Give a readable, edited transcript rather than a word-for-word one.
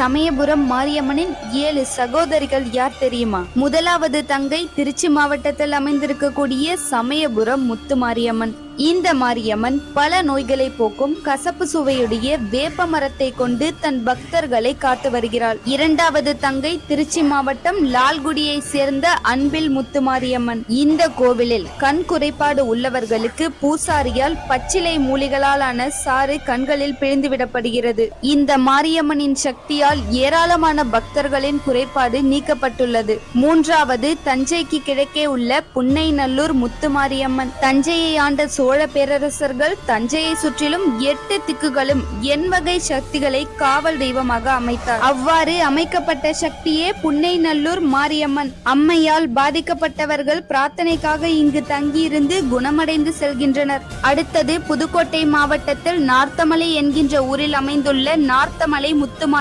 சமயபுரம் மாரியம்மனின் 7 சகோதரிகள் யார் தெரியுமா? முதலாவது தங்கை திருச்சி மாவட்டத்தில் அமைந்திருக்கக்கூடிய சமயபுரம் முத்து மாரியம்மன். இந்த மாரியம்மன் பல நோய்களை போக்கும் கசப்பு சுவையுடைய வேப்ப மரத்தை கொண்டு தன் பக்தர்களை காத்து வருகிறாள். இரண்டாவது தங்கை திருச்சி மாவட்டம் லால்குடியை சேர்ந்த அன்பில் முத்து மாரியம்மன். இந்த கோவிலில் கண் குறைபாடு உள்ளவர்களுக்கு பூசாரியால் பச்சிலை மூலிகளாலான சாறு கண்களில் பிழிந்துவிடப்படுகிறது. இந்த மாரியம்மனின் சக்தியால் ஏராளமான பக்தர்களின் குறைபாடு நீக்கப்பட்டுள்ளது. மூன்றாவது தஞ்சைக்கு கிழக்கே உள்ள புன்னைநல்லூர் முத்து மாரியம்மன். தஞ்சையை ஆண்ட சோழ பேரரசர்கள் தஞ்சையை சுற்றிலும் 8 திக்குகளும் எண்வகை சக்திகளை காவல் தெய்வமாக அமைத்தார். அவ்வாறு அமைக்கப்பட்ட சக்தியே புன்னைநல்லூர் மாரியம்மன். அம்மையால் பாதிக்கப்பட்டவர்கள் பிரார்த்தனைக்காக இங்கு தங்கியிருந்து குணமடைந்து செல்கின்றனர். அடுத்தது புதுக்கோட்டை மாவட்டத்தில் நார்த்தமலை என்கின்ற ஊரில் அமைந்துள்ள நார்த்தமலை முத்துமாரி